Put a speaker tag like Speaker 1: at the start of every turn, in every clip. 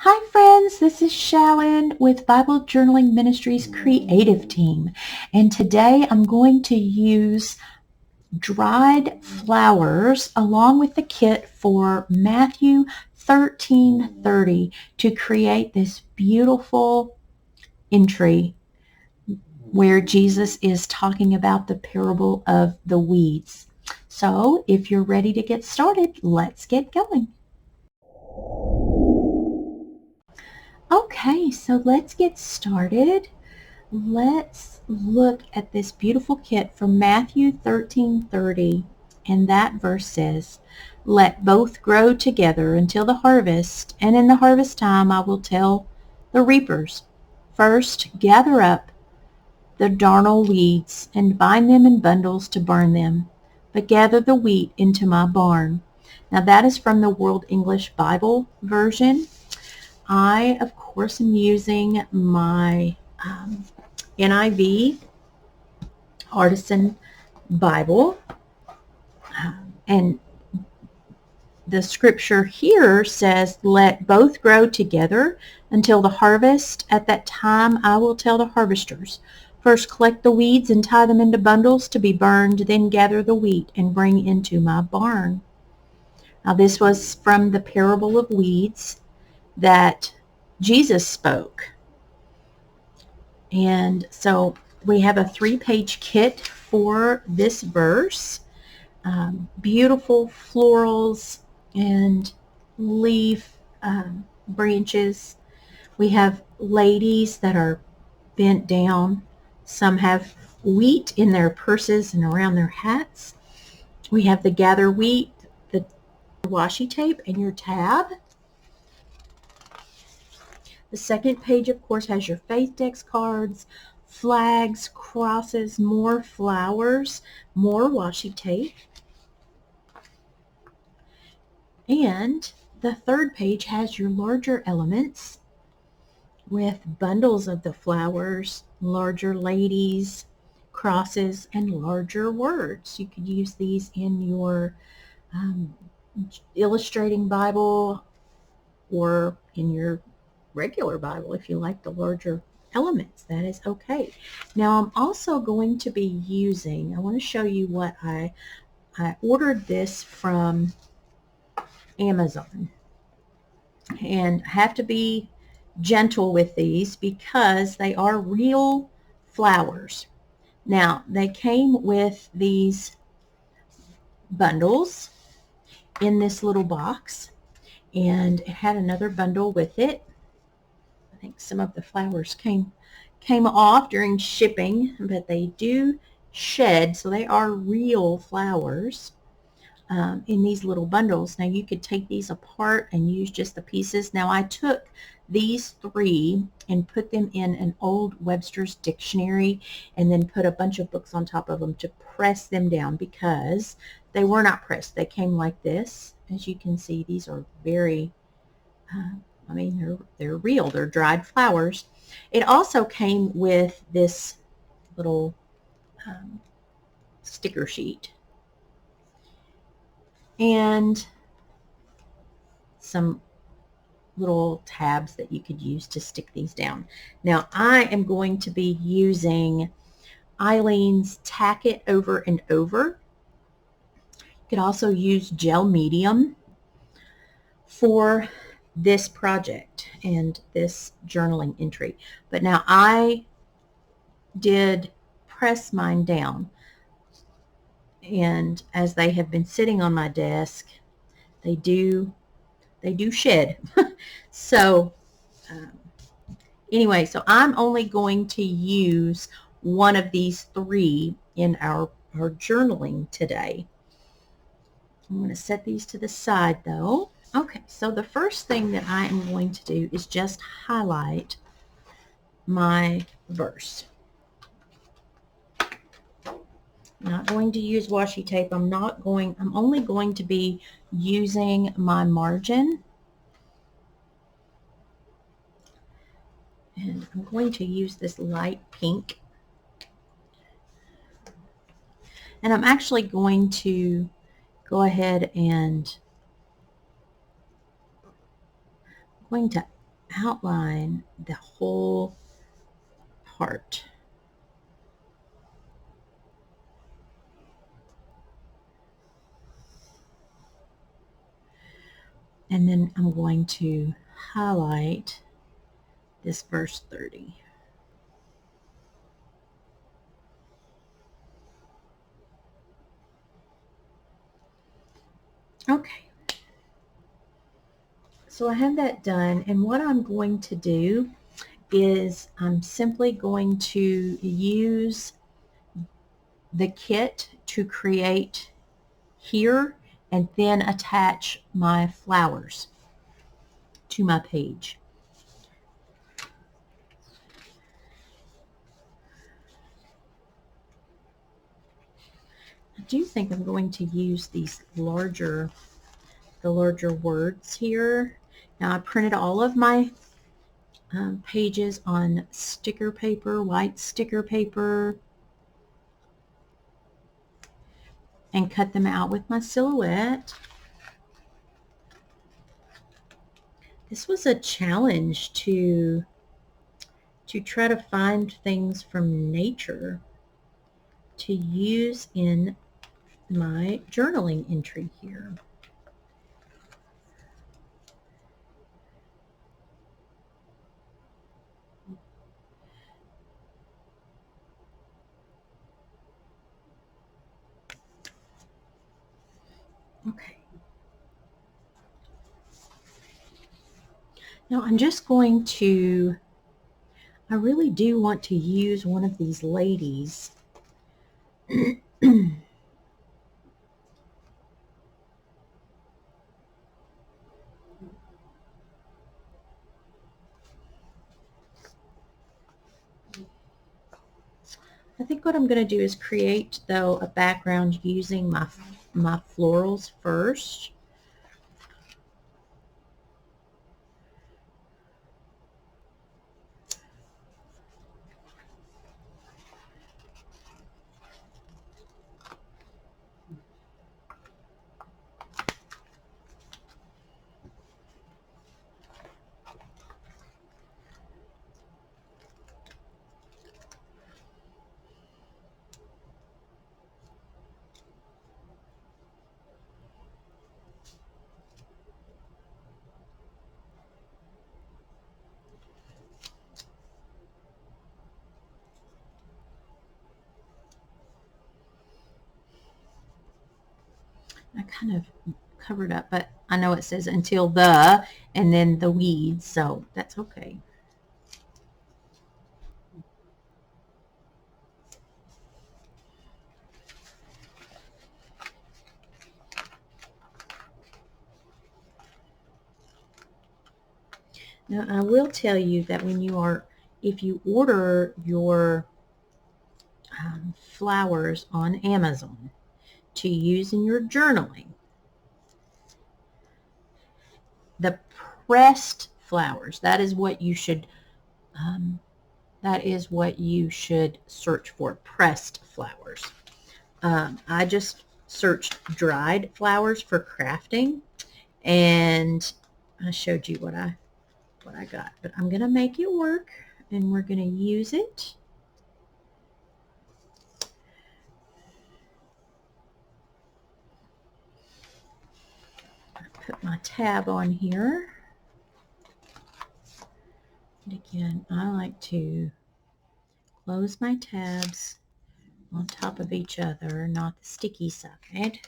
Speaker 1: Hi friends, this is Shalon with Bible Journaling Ministries Creative Team, and today I'm going to use dried flowers along with the kit for Matthew 13:30 to create this beautiful entry where Jesus is talking about the parable of the weeds. So if you're ready to get started, let's get going. Okay, so let's get started. Let's look at this beautiful kit from Matthew 13:30, and that verse says, "Let both grow together until the harvest, and in the harvest time I will tell the reapers, first gather up the darnel weeds and bind them in bundles to burn them, but gather the wheat into my barn." Now that is from the World English Bible version. I, of course, am using my NIV Artisan Bible, and the scripture here says, "Let both grow together until the harvest. At that time I will tell the harvesters, first collect the weeds and tie them into bundles to be burned, then gather the wheat and bring into my barn." Now this was from the parable of weeds that Jesus spoke. And so we have a 3-page kit for this verse. Beautiful florals and leaf branches. We have ladies that are bent down. Some have wheat in their purses and around their hats. We have the gather wheat, the washi tape, and your tab. The second page, of course, has your faith text cards, flags, crosses, more flowers, more washi tape. And the third page has your larger elements with bundles of the flowers, larger ladies, crosses, and larger words. You could use these in your illustrating Bible or in your regular Bible if you like the larger elements. That is okay. Now I'm also going to be using, I want to show you what I ordered this from Amazon, and I have to be gentle with these because they are real flowers. Now they came with these bundles in this little box, and it had another bundle with it. I think some of the flowers came off during shipping, but they do shed, so they are real flowers in these little bundles. Now you could take these apart and use just the pieces. Now I took these 3 and put them in an old Webster's dictionary and then put a bunch of books on top of them to press them down, because they were not pressed. They came like this. As you can see, these are very I mean, they're real. They're dried flowers. It also came with this little sticker sheet and some little tabs that you could use to stick these down. Now I am going to be using Eileen's Tack It Over and Over. You could also use gel medium for this project and this journaling entry. But now I did press mine down, and as they have been sitting on my desk, they do shed. So anyway, so I'm only going to use one of these 3 in our journaling today. I'm going to set these to the side though. Okay, so the first thing that I am going to do is just highlight my verse. I'm not going to use washi tape. I'm only going to be using my margin. And I'm going to use this light pink. And I'm actually going to go ahead and I'm going to outline the whole heart. And then I'm going to highlight this verse 30. Okay. So I have that done, and what I'm going to do is I'm simply going to use the kit to create here and then attach my flowers to my page. I do think I'm going to use these the larger words here. Now I printed all of my pages on sticker paper, white sticker paper, and cut them out with my silhouette. This was a challenge to try to find things from nature to use in my journaling entry here. Okay. Now I'm just going to, I really do want to use one of these ladies. I think what I'm going to do is create, though, a background using my florals first. I kind of covered up, but I know it says until the, and then the weeds, so that's okay. Now, I will tell you that if you order your flowers on Amazon to use in your journaling, the pressed flowers, that is what you should search for, pressed flowers. I just searched dried flowers for crafting, and I showed you what I got. But I'm going to make it work, and we're going to use it. Put my tab on here. And again, I like to close my tabs on top of each other, not the sticky side,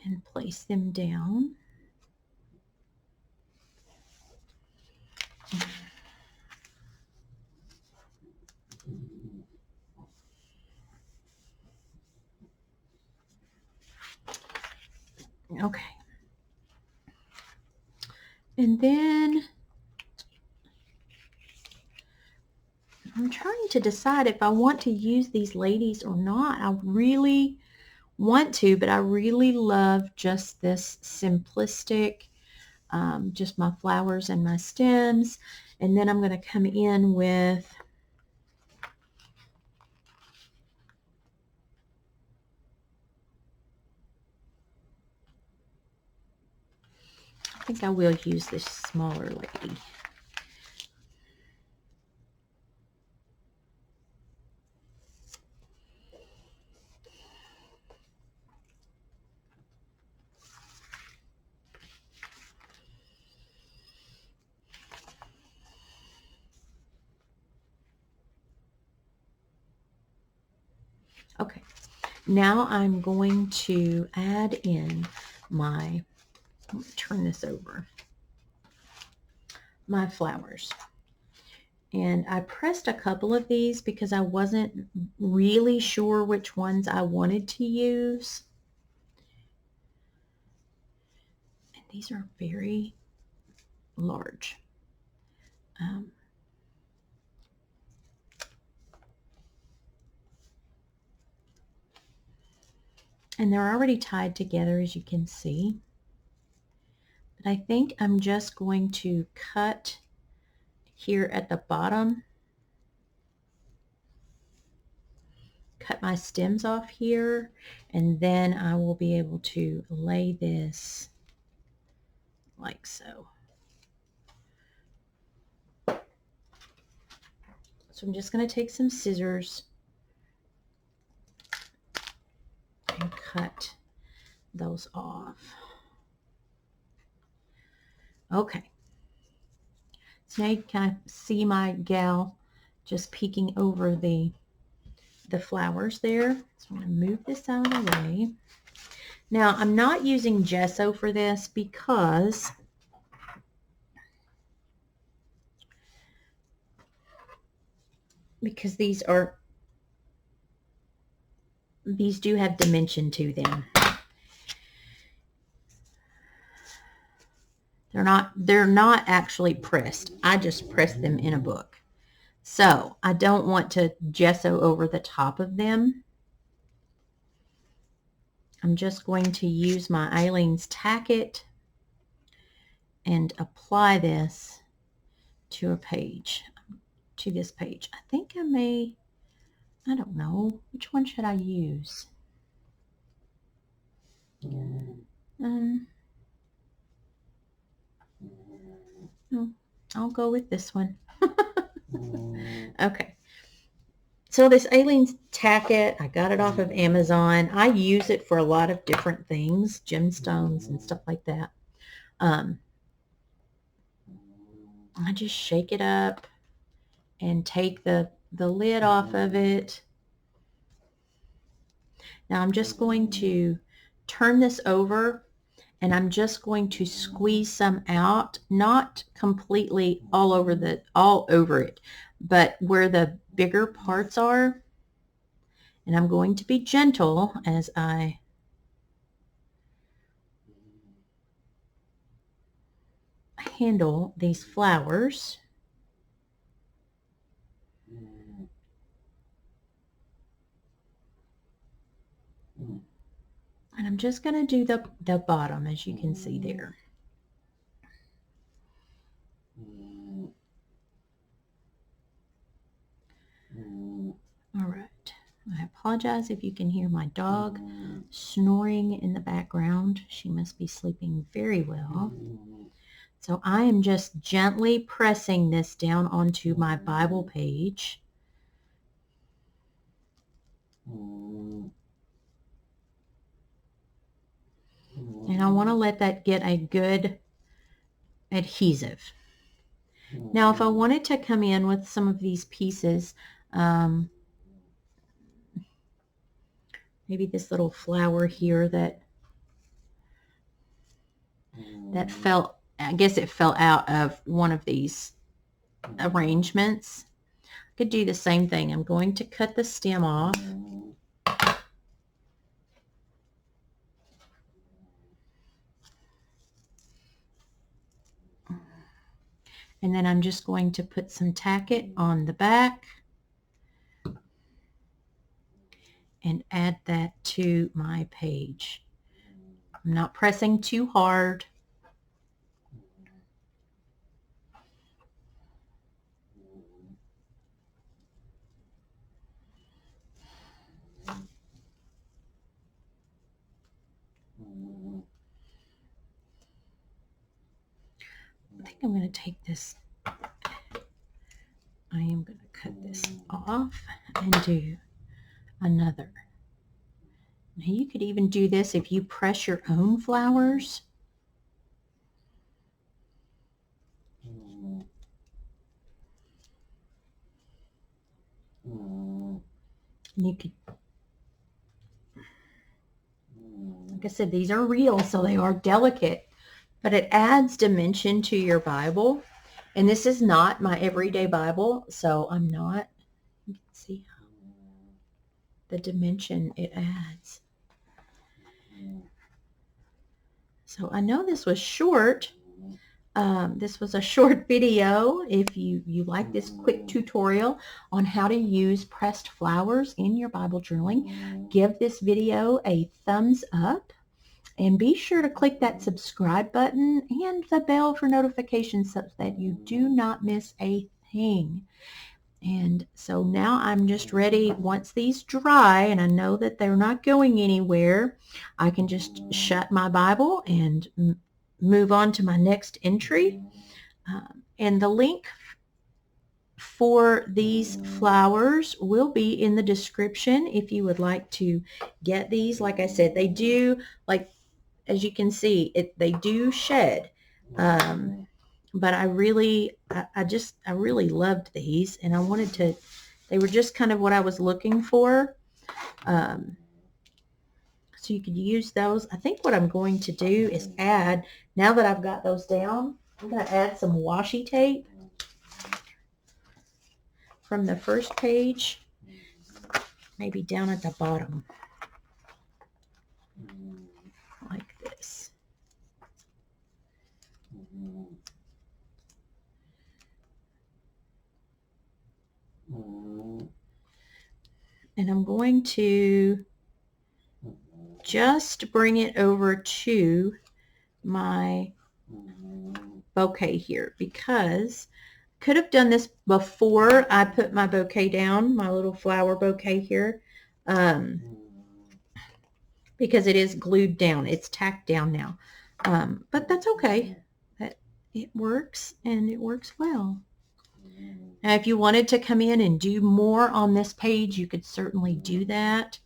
Speaker 1: and place them down. Okay. And then I'm trying to decide if I want to use these ladies or not. I really want to, but I really love just this simplistic, just my flowers and my stems. And then I'm going to come in with think I will use this smaller lady. Okay, now I'm going to add in my, let me turn this over, my flowers. And I pressed a couple of these because I wasn't really sure which ones I wanted to use. And these are very large. And they're already tied together, as you can see. But I think I'm just going to cut here at the bottom, cut my stems off here, and then I will be able to lay this like so. So I'm just going to take some scissors and cut those off. Okay. So now you can kind of see my gal just peeking over the flowers there. So I'm going to move this out of the way. Now I'm not using gesso for this because these do have dimension to them. They're not actually pressed. I just pressed them in a book. So I don't want to gesso over the top of them. I'm just going to use my Aleene's Tack It and apply this to a page, to this page. I think I don't know, which one should I use? No, I'll go with this one. Okay. So this Aleene's Tack It, I got it off of Amazon. I use it for a lot of different things, gemstones and stuff like that. I just shake it up and take the lid off of it. Now I'm just going to turn this over, and I'm just going to squeeze some out, not completely all over it, but where the bigger parts are. And I'm going to be gentle as I handle these flowers. And I'm just going to do the bottom, as you can see there. All right. I apologize if you can hear my dog snoring in the background. She must be sleeping very well. So I am just gently pressing this down onto my Bible page. And I want to let that get a good adhesive. Now, if I wanted to come in with some of these pieces, maybe this little flower here that fell, I guess it fell out of one of these arrangements. I could do the same thing. I'm going to cut the stem off. And then I'm just going to put some Tack It on the back and add that to my page. I'm not pressing too hard. I think I'm going to take this. I am going to cut this off and do another. Now you could even do this if you press your own flowers. You could, like I said, these are real, so they are delicate, but it adds dimension to your Bible. And this is not my everyday Bible, so I'm not, you can see the dimension it adds. So I know this was short. This was a short video. If you like this quick tutorial on how to use pressed flowers in your Bible journaling, give this video a thumbs up and be sure to click that subscribe button and the bell for notifications so that you do not miss a thing. And so now I'm just ready. Once these dry and I know that they're not going anywhere, I can just shut my Bible and move on to my next entry. And the link for these flowers will be in the description if you would like to get these. Like I said, they do, like as you can see, they do shed. But I really loved these, and I wanted to, they were just kind of what I was looking for. So you could use those. I think what I'm going to do is add, now that I've got those down, I'm going to add some washi tape from the first page, maybe down at the bottom, like this. And I'm going to just bring it over to my bouquet here, because I could have done this before I put my bouquet down, my little flower bouquet here, because it is glued down. It's tacked down now. But that's okay. It works, and it works well. Now, if you wanted to come in and do more on this page, you could certainly do that.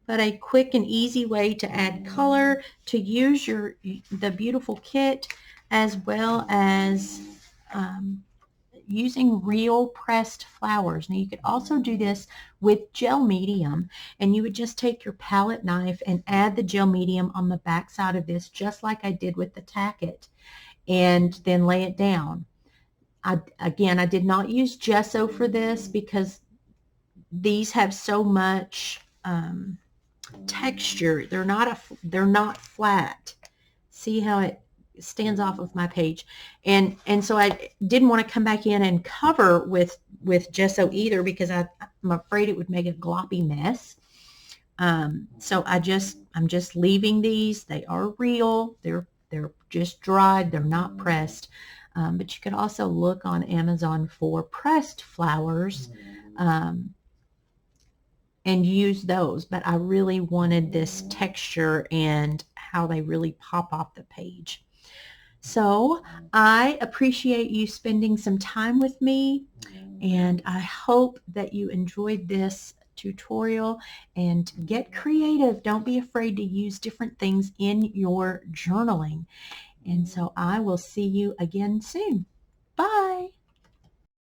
Speaker 1: But a quick and easy way to add color, to use the beautiful kit, as well as using real pressed flowers. Now you could also do this with gel medium, and you would just take your palette knife and add the gel medium on the back side of this, just like I did with the tacket, and then lay it down. Again, I did not use gesso for this because these have so much texture. They're not flat. See how it stands off of my page, and so I didn't want to come back in and cover with gesso either, because I'm afraid it would make a gloppy mess. So I'm just leaving these. They are real. They're just dried. They're not pressed. But you could also look on Amazon for pressed flowers and use those. But I really wanted this texture and how they really pop off the page. So I appreciate you spending some time with me, and I hope that you enjoyed this tutorial, and get creative. Don't be afraid to use different things in your journaling. And so I will see you again soon. Bye.